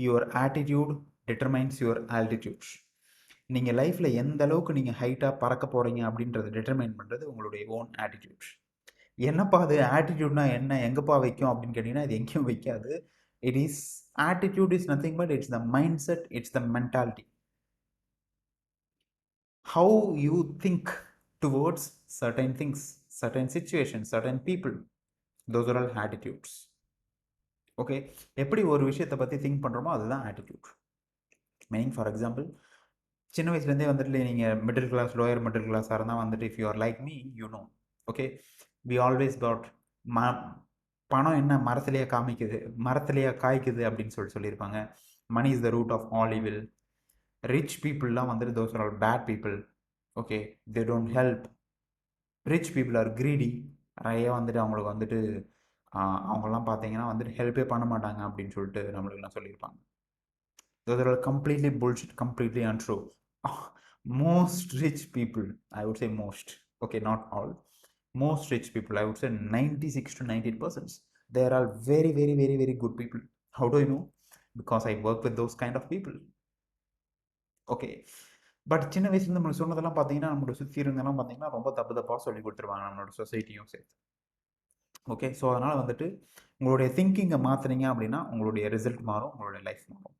your attitude determines your altitude. நீங்கள் லைஃப்பில் எந்த அளவுக்கு நீங்கள் ஹைட்டாக பறக்க போகிறீங்க அப்படின்றத டிட்டர்மைன் பண்ணுறது உங்களுடைய ஓன் ஆட்டிடியூட். என்னப்பா அது ஆட்டிடியூட்னா என்ன, எங்கப்பா வைக்கும் அப்படின்னு கேட்டிங்கன்னா இது எங்கேயும் வைக்காது. It is attitude is nothing but it's the mind set, it's the mentality. How you think towards certain things, certain situations, certain people, those are all attitudes. Okay, எப்படி ஒரு விஷயத்தை பற்றி திங்க் பண்ணுறோமோ அதுதான் ஆட்டிடியூட். மீனிங் ஃபார் எக்ஸாம்பிள், சின்ன வயசுலேருந்தே வந்துட்டு நீங்கள் மிடில் கிளாஸ் லோயர் மிடில் கிளாஸாக இருந்தால் வந்துட்டு if you are like me you know. Okay, we always got பணம் என்ன மரத்துலேயே காமிக்குது, மரத்துலேயே காய்க்குது அப்படின்னு சொல்லியிருப்பாங்க. Money is the root of all evil. Rich பீப்புளெலாம் வந்துட்டு those are all bad people. Okay, they don't help. Rich people are greedy. நிறைய வந்துட்டு அவங்களுக்கு வந்துட்டு அவங்கெல்லாம் பார்த்தீங்கன்னா வந்துட்டு ஹெல்ப்பே பண்ண மாட்டாங்க அப்படின்னு சொல்லிட்டு நம்மளுக்குலாம் சொல்லியிருப்பாங்க. Those are all completely bullshit, completely untrue. Most rich people, I would say most, okay, not all, most rich people, I would say 96 to 98%, they are all very, very, very, very good people. How do I know? Because I work with those kind of people. Okay, but சின்ன வயசுலேருந்து நம்மளுக்கு சொன்னதெல்லாம் பார்த்தீங்கன்னா நம்மளோட சுற்றி இருந்தெல்லாம் பார்த்தீங்கன்னா ரொம்ப தப்பாக சொல்லி கொடுத்துருவாங்க நம்மளோட சொசைட்டியும் சேர்த்து. ஓகே, ஸோ அதனால் வந்துட்டு உங்களுடைய திங்கிங்கை மாற்றுறீங்க அப்படின்னா உங்களுடைய ரிசல்ட் மாறும், உங்களுடைய லைஃப் மாறும்.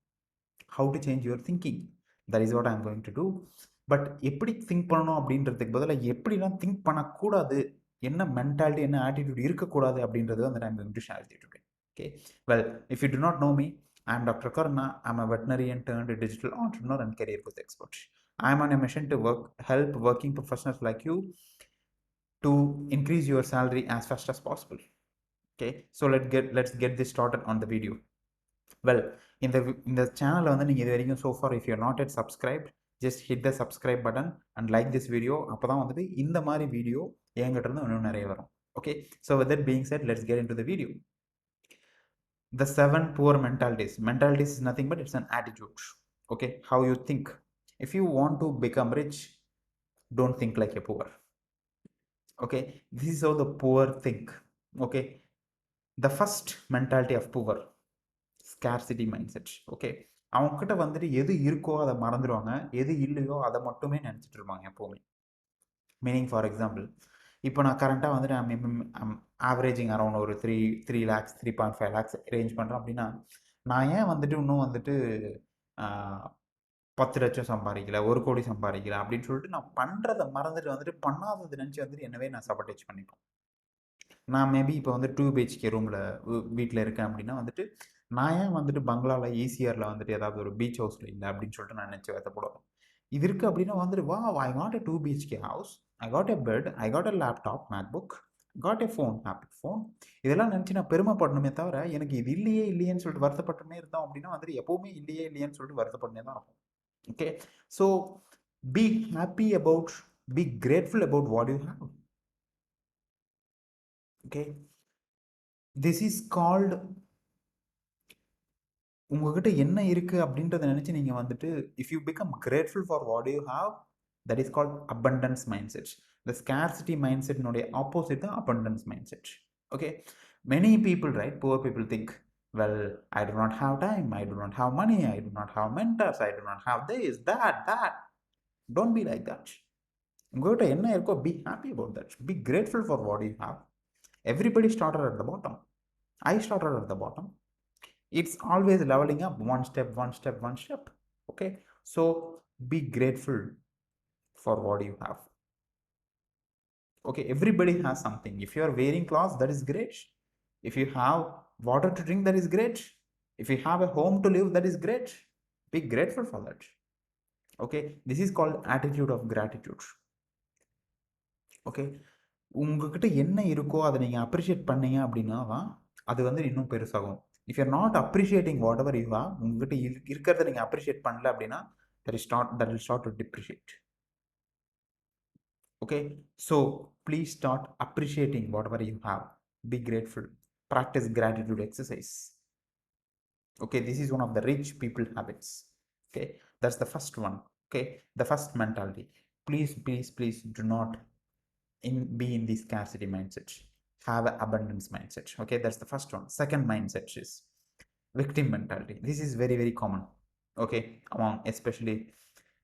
how to change your thinking, that is what I am going to do. But எப்படி திங்க் பண்ணணும் அப்படின்றதுக்கு பதிலாக எப்படிலாம் திங்க் பண்ணக்கூடாது, என்ன மென்டாலிட்டி என்ன ஆட்டிடியூட் இருக்கக்கூடாது அப்படின்றது வந்து I am going to share with you today. Okay, well, if you do not know me, I am Dr. Karuna. I am a veterinarian turned digital entrepreneur and career growth expert. I am on a mission to help working professionals like you to increase your salary as fast as possible. Okay, so let's get this started on the video. Well, இந்த சேனலில் வந்து நீங்கள் இது வரைக்கும் so for if you not yet subscribe, just hit the subscribe button and like this video. அப்போ தான் வந்துட்டு இந்த மாதிரி வீடியோ என்கிட்ட இருந்து இன்னும் நிறைய வரும். Okay, so with that being set, let's get into the video. The 7 poor mentalities. Mentalities is nothing but it's an attitude. Okay, how you think. If you want to become rich, don't think like a poor. Okay, this is how the poor think. Okay, the first mentality of poor, scarcity mind set. Okay, அவங்கக்கிட்ட வந்துட்டு எது இருக்கோ அதை மறந்துடுவாங்க, எது இல்லையோ அதை மட்டுமே நினச்சிட்டு இருப்பாங்க எப்போவுமே. மீனிங் ஃபார் எக்ஸாம்பிள், இப்போ நான் கரண்ட்டாக வந்துட்டு ஐம் ஆவரேஜிங் அரௌண்ட் ஒரு 3 lakhs 3.5 lakhs ரேஞ்ச் பண்ணுறேன் அப்படின்னா, நான் ஏன் வந்துட்டு இன்னும் வந்துட்டு 10 லட்சம் சம்பாதிக்கல, 1 கோடி சம்பாதிக்கல அப்படின்னு சொல்லிட்டு நான் பண்ணுறதை மறந்துட்டு வந்துட்டு பண்ணாதது நினச்சி வந்துட்டு என்னவே நான் சபர்டேஜ் பண்ணிப்பேன். நான் மேபி இப்போ வந்து 2 BHK ரூமில் வீட்டில் இருக்கேன் அப்படின்னா வந்துட்டு நான் ஏன் வந்துட்டு பங்களாவில் ஈசிஆரில் வந்துட்டு ஏதாவது ஒரு பீச் ஹவுஸில் இல்லை அப்படின்னு சொல்லிட்டு நான் நினச்சி வைத்தப்படுவேன். இது இருக்குது அப்படின்னா வந்துட்டு வா, I got a 2 BHK house, I got a bed, I got a laptop MacBook, got a phone, Apple phone. இதெல்லாம் நினச்சி நான் பெருமைப்படணுமே தவிர எனக்கு இது இல்லையேன்னு சொல்லிட்டு வருத்தப்பட்டுமே இருந்தோம் அப்படின்னா வந்துட்டு எப்போவுமே இல்லையேன்னு சொல்லிட்டு வருத்தப்பட்டுனே தான் இருக்கும். Okay, so be happy about, be grateful about what you have. Okay, this is called, உங்ககிட்ட என்ன இருக்குது அப்படின்றத நினச்சி நீங்கள் வந்துட்டு if you become grateful for what you have, that is called abundance mind set. இந்த ஸ்கேர்சிட்டி மைண்ட் செட்னுடைய ஆப்போசிட் தான் abundance mind set. Okay, many people, right, poor people think, well, I do not have time, I do not have money, I do not have mentors, I do not have this, that. Don't be like that. உங்ககிட்ட என்ன இருக்கோ be happy about that, be grateful for what you have. Everybody started at the bottom. I started at the bottom. It's always leveling up one step. Okay, so be grateful for what you have. Okay, everybody has something. If you are wearing clothes, that is great. If you have water to drink, that is great. If you have a home to live, that is great. Be grateful for that. Okay, this is called attitude of gratitude. Okay, உங்ககிட்ட என்ன இருக்கோ அதை நீங்கள் appreciate பண்ணீங்க அப்படின்னா தான் அது வந்து இன்னும் பெருசாகும். If you're not appreciating what ever you have, உங்ககிட்ட இருக்கிறத நீங்கள் அப்ரிஷியேட் பண்ணல அப்படின்னா that will start to depreciate. Okay, so please start appreciating whatever you have. Be grateful. Practice gratitude exercise. Okay, this is one of the rich people habits. Okay, that's the first one. Okay, the first mentality. Please do not be in the scarcity mindset. Have an abundance mindset. Okay, that's the first one. Second mindset is Victim mentality. This is very, very common. Okay, among especially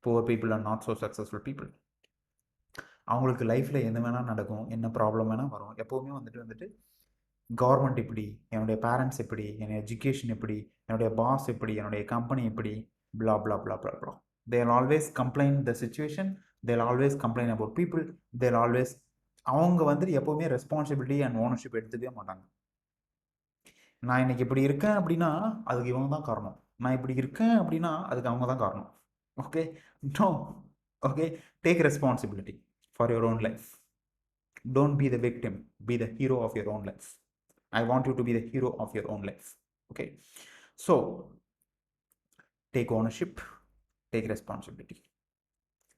poor people and not so successful people. அவங்களுக்கு லைஃப்பில் என்ன வேணால் நடக்கும், என்ன problem வேணால் வரும். எப்போவுமே வந்துட்டு கவர்மெண்ட் இப்படி, என்னுடைய பேரண்ட்ஸ் எப்படி, என்னுடைய எஜுகேஷன் எப்படி, என்னுடைய பாஸ் எப்படி, என்னுடைய கம்பெனி எப்படி, blah blah blah blah blah. They'll always complain the situation, they'll always complain about people, they'll always அவங்க வந்துட்டு எப்போவுமே ரெஸ்பான்சிபிலிட்டி அண்ட் ஓனர்ஷிப் எடுத்துக்கவே மாட்டாங்க. நான் இன்னைக்கு இப்படி இருக்கேன் அப்படின்னா அதுக்கு இவங்க தான் காரணம், நான் இப்படி இருக்கேன் அப்படின்னா அதுக்கு அவங்க தான் காரணம். Okay, no. Okay, take responsibility for your own life. Don't be the victim, be the hero of your own life. I want you to be the hero of your own life. Okay, so take ownership, take responsibility.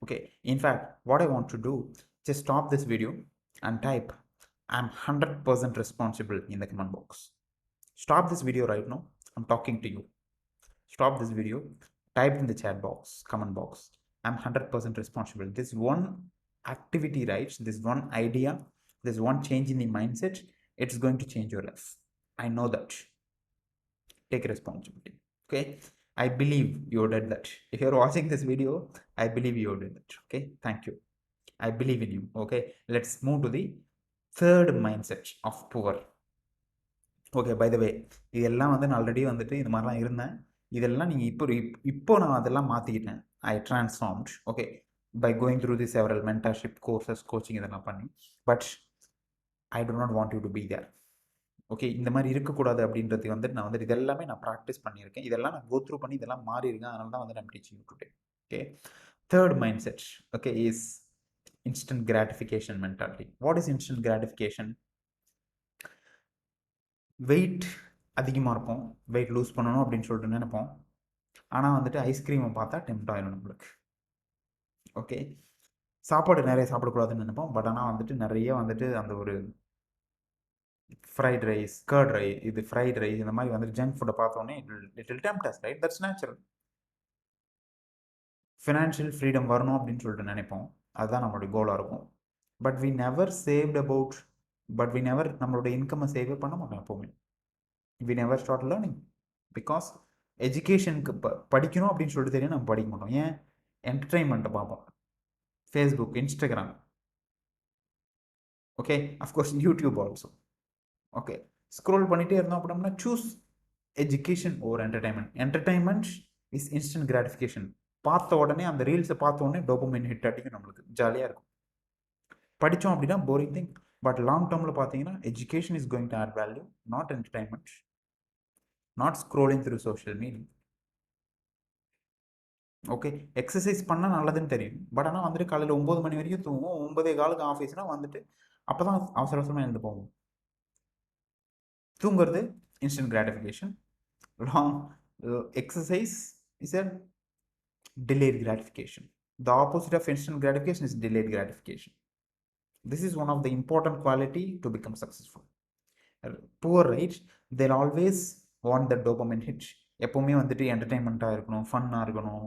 Okay, in fact, what I want to do, just stop this video and type I'm 100% responsible in the comment box. Stop this video right now, I'm talking to you. Stop this video, type in the chat box, comment box, I'm 100% responsible. This one activity, right, this one idea, this one change in the mindset, it's going to change your life. I know that. Take responsibility. Okay, I believe you did that. If you're watching this video, I believe you did that. Okay, thank you, I believe in you. Okay, let's move to the third mindset of poor. Okay, by the way, இதெல்லாம் வந்து நான் already வந்துட்டு இது மாதிரிலாம் இருந்தேன். இதெல்லாம் நீங்கள் இப்போ நான் அதெல்லாம் மாற்றிக்கிட்டேன். I transformed. Okay, by going through the several mentorship courses, coaching இதெல்லாம் பண்ணி. But I do not want you to be there. Okay, இந்த மாதிரி இருக்கக்கூடாது அப்படின்றது வந்துட்டு நான் வந்துட்டு இதெல்லாமே நான் ப்ராக்டிஸ் பண்ணியிருக்கேன். இதெல்லாம் நான் கோ த்ரூ பண்ணி இதெல்லாம் மாறி இருக்கேன். அதனால தான் வந்து I'm teaching you today. Okay, third mindset, okay, is instant gratification mentality. What is instant gratification? Weight அதிகமாக இருப்போம், வெயிட் லூஸ் பண்ணணும் அப்படின்னு சொல்லிட்டு நினைப்போம். ஆனால் வந்துட்டு ஐஸ்கிரீமை பார்த்தா டெம்ட் ஆயிடும் நம்மளுக்கு. ஓகே, சாப்பாடு நிறைய சாப்பிடக்கூடாதுன்னு நினைப்போம். பட் ஆனால் வந்துட்டு நிறைய வந்துட்டு அந்த ஒரு ஃப்ரைட் ரைஸ், கர்ட் ரைஸ், இது ஃப்ரைட் ரைஸ், இந்த மாதிரி வந்துட்டு ஜங்க் ஃபுட்டை பார்த்தோன்னே it will tempt us, right? That's natural. Financial freedom வரணும் அப்படின்னு சொல்லிட்டு நினைப்போம். அதுதான் நம்மளுடைய கோலாக இருக்கும். But we never saved about, but we never நம்மளுடைய இன்கம்மை சேவே பண்ண மாட்டோம் எப்போவுமே. We never start learning because எஜுகேஷனுக்கு படிக்கணும் அப்படின்னு சொல்லிட்டு தெரியும், நம்ம படிக்க மாட்டோம். ஏன்? என்டர்டெயின்மெண்ட்டை பார்ப்போம், Facebook, Instagram, okay, of course YouTube also. Okay, scroll பண்ணிகிட்டே இருந்தோம் அப்படின்னா choose education over entertainment. Entertainment is instant gratification. பார்த்த உடனே அந்த ரீல்ஸை பார்த்த உடனே டோபமைன் ஹிட் அடிக்கும், நம்மளுக்கு ஜாலியாக இருக்கும். படித்தோம் அப்படின்னா போரிங் திங். பட் லாங் டேர்மில் பார்த்தீங்கன்னா education is going to add value, not entertainment, not scrolling through social media. Okay, exercise பண்ணால் நல்லதுன்னு தெரியும். பட் ஆனால் வந்துட்டு காலையில் 9 மணி வரைக்கும் தூங்குவோம், 9:15 ஆஃபீஸ்னால் வந்துட்டு அப்போ தான் அவசர அவசரமாக எழுந்து போவோம். தூங்குறது instant gratification. Long exercise is a delayed gratification. The opposite of instant gratification is delayed gratification. This is one of the important quality to become successful. Poor, right? They'll always want the dopamine hit. எப்பவுமே வந்துட்டு என்டர்டைன்மெண்ட்டாக இருக்கணும், ஃபன்னாக இருக்கணும்,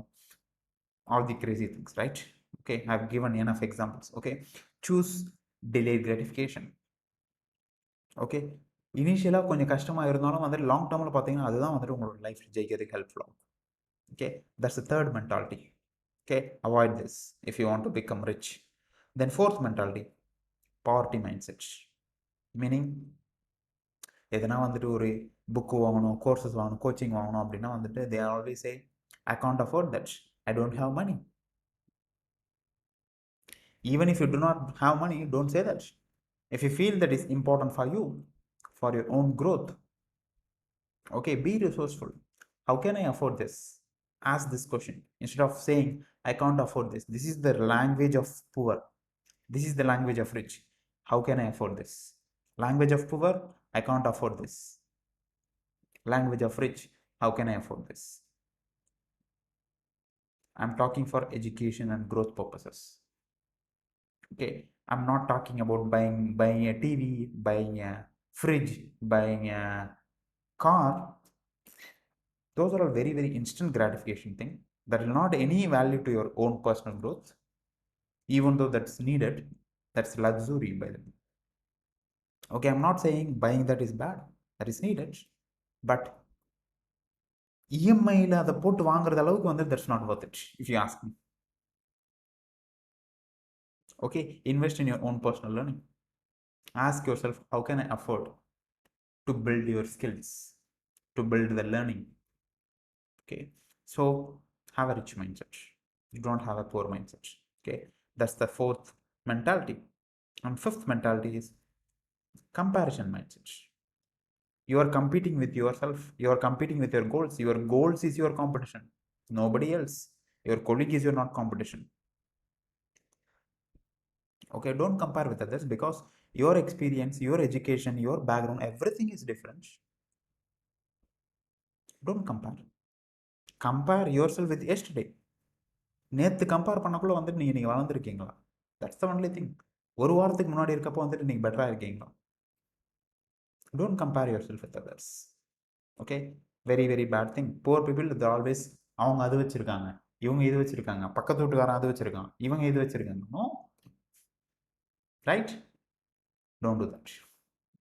all the crazy things, right? Okay, I've given enough examples. Okay, choose delayed gratification. Okay, இனிஷியலாக கொஞ்சம் கஷ்டமாக இருந்தாலும் வந்துட்டு லாங் டேர்மில் பார்த்தீங்கன்னா அதுதான் வந்துட்டு உங்களோட லைஃப் ஜெயிக்கிறதுக்கு ஹெல்ப்ஃபுல்லாகும். Okay, that's the third mentality. Okay, avoid this if you want to become rich. Then fourth mentality, poverty mindset. Meaning, எதனா வந்துட்டு ஒரு புக்கு வாங்கணும், கோர்சஸ் வாங்கணும், கோச்சிங் வாங்கணும் அப்படின்னா வந்துட்டு they always say I can't afford that, I don't have money. Even if you do not have money, don't say that. If you feel that is important for you, for your own growth, okay, be resourceful. How can I afford this? Ask this question instead of saying I can't afford this. This is the language of poor, this is the language of rich. How can I afford this? Language of poor, I can't afford this. Language of rich, how can I afford this? I'm talking for education and growth purposes. Okay, I'm not talking about buying a TV, buying a fridge, buying a car. Those are all very, very instant gratification thing that will not any value to your own personal growth. Even though that's needed, that's luxury by the way. Okay, I'm not saying buying that is bad, that is needed, but இஎம்ஐயில் அதை போட்டு வாங்குறது அளவுக்கு வந்து that's not worth it if you ask me. Okay, invest in your own personal learning. Ask yourself, how can I afford to build your skills, to build the learning? Okay, so have a rich mindset. You don't have a poor mindset. Okay, that's the fourth mentality. And fifth mentality is comparison mindset. You are competing with yourself. You are competing with your goals. Your goals is your competition, nobody else. Your colleague is your not competition. Okay, don't compare with others, because your experience, your education, your background, everything is different. Don't compare yourself with yesterday. நேற்று compare பண்ணக்குள்ள வந்துட்டு நீங்கள் வளர்ந்துருக்கீங்களா? That's the only thing. ஒரு வாரத்துக்கு முன்னாடி இருக்கப்போ வந்துட்டு நீங்கள் பெட்டராக இருக்கீங்களா? Don't compare yourself with others. Okay, very very bad thing. Poor people இது ஆல்வேஸ் அவங்க அது வச்சுருக்காங்க, இவங்க இது வச்சுருக்காங்க, பக்கத்து வீட்டுக்காரன் அது வச்சுருக்கான், இவங்க இது வச்சுருக்காங்க. No, right? Don't do that.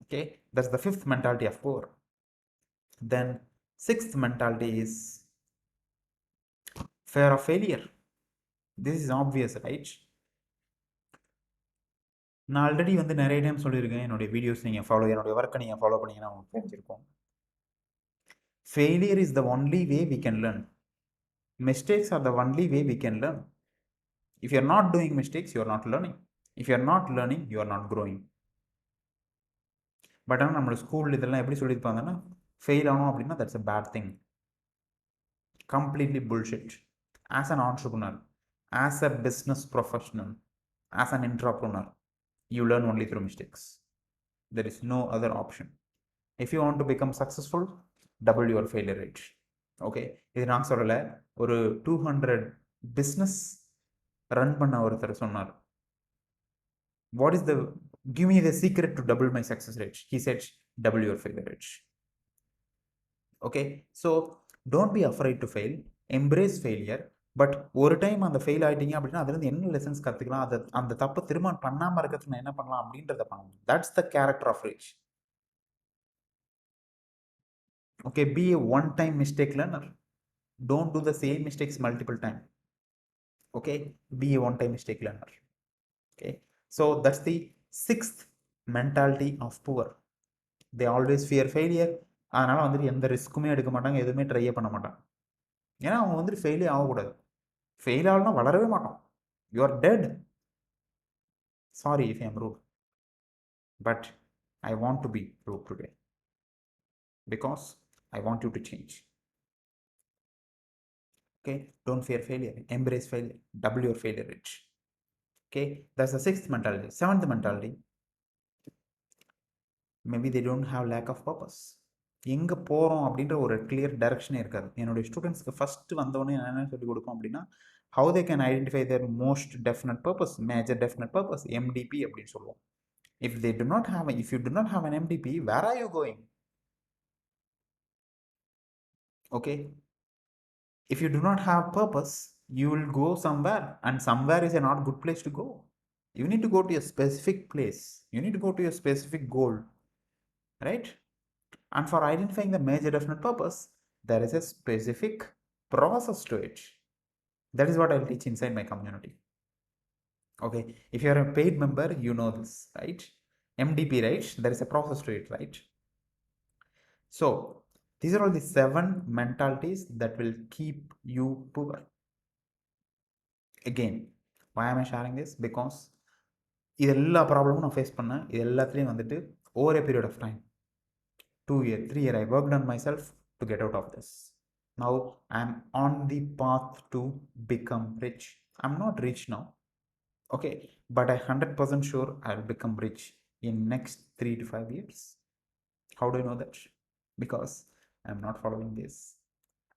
Okay, that's the fifth mentality of poor. Then sixth mentality is fear of failure. This is obvious, right? நான் ஆல்ரெடி வந்து நிறைய டைம் சொல்லியிருக்கேன், என்னுடைய வீடியோஸ் நீங்கள் என்னுடைய ஒர்க்கை நீங்கள் ஃபாலோ பண்ணிங்கன்னா உங்களுக்கு தெரிஞ்சிருக்கும். Failure is the only way we can learn. Mistakes are the only way we can learn. If you are not doing mistakes, you are not learning. If you are not learning, you are not growing. But ஆனால் நம்மளோட school இதெல்லாம் எப்படி சொல்லியிருப்பாங்கன்னா, fail ஆனோம் அப்படின்னா that's a bad thing. Completely bullshit. As an entrepreneur, as a business professional, as an entrepreneur, you learn only through mistakes. There is no other option. If you want to become successful, double your failure rate. Okay, இது நான் சொல்லலை, ஒரு 200 business run பண்ண ஒருத்தர் சொன்னார். What is the give me the secret to double my success rate? He said double your failure rate. Okay, so don't be afraid to fail, embrace failure. But ஒரு time அந்த fail ஆகிட்டீங்க அப்படின்னா அதுலேருந்து என்ன lessons கற்றுக்கலாம், அதை அந்த தப்பை திரும்ப பண்ணாமல் இருக்கிறதுக்கு நான் என்ன பண்ணலாம் அப்படின்றத பண்ணணும். That's the character of rich. Okay, be a one-time mistake learner. Don't do the same mistakes multiple times. Okay, be a one-time mistake learner. Okay, so that's the sixth mentality of poor. They always fear failure. அதனால் வந்துட்டு எந்த ரிஸ்க்குமே எடுக்க மாட்டாங்க, எதுவுமே ட்ரையே பண்ண மாட்டாங்க. ஏன்னா அவங்க வந்துட்டு ஃபெயிலே ஆகக்கூடாது. ஃபெயில் ஆகலாம் வளரவே மாட்டோம். You are dead. Sorry if I am rude, but I want to be rude today because I want you to change. Okay, don't fear failure, embrace failure, double your failure rate. Okay, that's the sixth mentality. Seventh mentality, maybe they don't have lack of purpose. எங்கே போகிறோம் அப்படின்ற ஒரு clear டைரக்ஷனே இருக்காது. என்னுடைய ஸ்டூடெண்ட்ஸ்க்கு first வந்தவொடனே நான் என்ன சொல்லிக் கொடுப்போம் அப்படின்னா, how they can identify their most definite purpose, major definite purpose, MDP அப்படின்னு சொல்லுவோம். If you do not have an MDP, where are you going? Okay, if you do not have purpose, you will go somewhere, and somewhere is a not good place to go. You need to go to a specific place, you need to go to a specific goal, right? And for identifying the major definite purpose, there is a specific process to it. That is what I'll teach inside my community. Okay, if you are a paid member, you know this, right? MDP, right? There is a process to it, right? So these are all the 7 mentalities that will keep you poor. Again, why am I sharing this? Because இது எல்லா ப்ராப்ளமும் நான் face பண்ணேன். இது எல்லாத்துலேயும் வந்துட்டு over a period of time, 2 year 3 year, I worked on myself to get out of this. Now I'm on the path to become rich. I'm not rich now, okay, but I 100% sure I'll become rich in next 3 to 5 years. How do I know that? Because I'm not following this.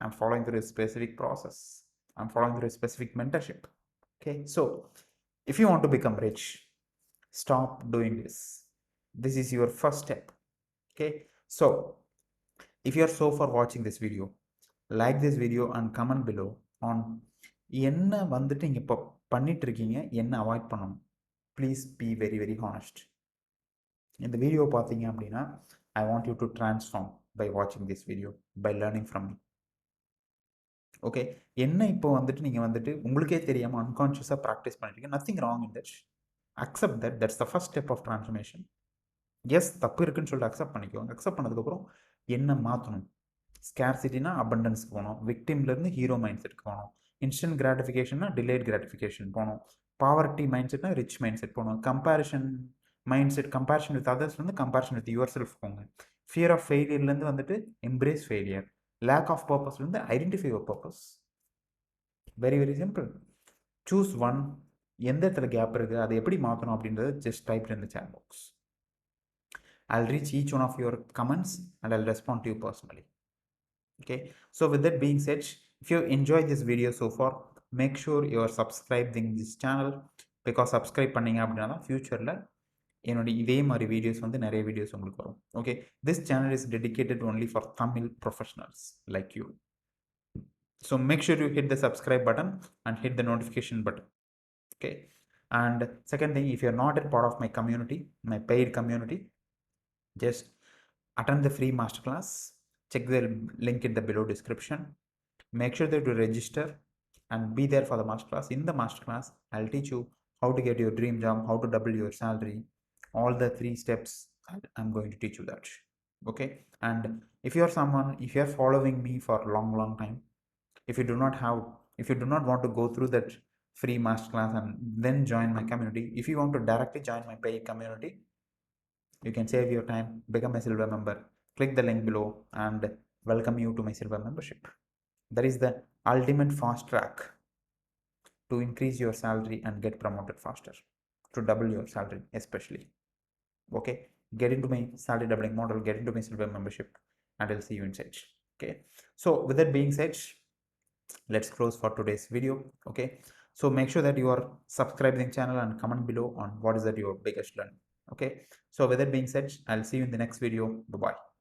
I'm following through a specific process. I'm following through a specific mentorship. Okay, so if you want to become rich, stop doing this. This is your first step. Okay, so if you are so far watching this video, like this video and comment below on என்ன வந்துட்டு நீங்கள் இப்போ பண்ணிட்டு இருக்கீங்க, என்ன avoid பண்ணணும். Please be very very honest. இந்த video பார்த்தீங்க அப்படின்னா I want you to transform by watching this video, by learning from me. Okay, என்ன இப்போ வந்துட்டு நீங்கள் வந்துட்டு உங்களுக்கே தெரியாமல் அன்கான்ஷியஸாக ப்ராக்டிஸ் பண்ணிட்டீங்க. Nothing wrong in that. Accept that. That's the first step of transformation. Yes, தப்பு இருக்குன்னு சொல்லிட்டு அக்செப்ட் பண்ணிக்கோங்க. அக்செப்ட் பண்ணதுக்கப்புறம் என்ன மாற்றணும்? ஸ்கேர்சிட்டினா அபண்டன்ஸ்க்கு போகணும். விக்டிம்லேருந்து ஹீரோ மைண்ட் செட்டுக்கு போகணும். இன்ஸ்டன்ட் கிராட்டிஃபிகேஷன்னா டிலேட் கிராட்டிஃபிகேஷன் போகணும். பாவர்ட்டி மைண்ட் செட்னா ரிச் மைண்ட் செட் போகணும். Comparison mindset, comparison with அதர்ஸ்லேருந்து கம்பேரிஷன் வித் யுவர் செல்ஃப் போங்க. ஃபியர் ஆஃப் ஃபெயிலியர்லேருந்து வந்துட்டு எம்ப்ரேஸ் ஃபெயிலியர். லேக் ஆஃப் பர்பஸ்லேருந்து identify your purpose. Very very simple. Choose one. எந்த இடத்துல கேப் இருக்குது, அதை எப்படி மாற்றணும் அப்படின்றத just type in the chat box. I'll reach each one of your comments and I'll respond to you personally. Okay, so with that being said, if you enjoyed this video so far, make sure you are subscribing this channel, because subscribe பண்ணீங்க அப்படின்னா ஃபியூச்சரில் என்னுடைய இதே மாதிரி videos வந்து நிறைய videos உங்களுக்கு வரும். Okay, this channel is dedicated only for Tamil professionals like you. So make sure you hit the subscribe button and hit the notification button. Okay, and second thing, if you're not a part of my community, my paid community, just attend the free masterclass. Check the link in the below description. Make sure that you register and be there for the masterclass. In the masterclass, I'll teach you how to get your dream job, how to double your salary, all the 3 steps. I'm going to teach you that. Okay, and if you're someone, if you're following me for a long time, if you do not want to go through that free masterclass and then join my community, if you want to directly join my paid community, you can save your time, become a silver member. Click the link below and welcome you to my silver membership. That is the ultimate fast track to increase your salary and get promoted faster, to double your salary especially. Okay, get into my salary doubling model, get into my silver membership, and I'll see you inside. Okay, so with that being said, let's close for today's video. Okay, so make sure that you are subscribing the channel and comment below on what is that your biggest learn. Okay, so with that being said, I'll see you in the next video. Bye bye.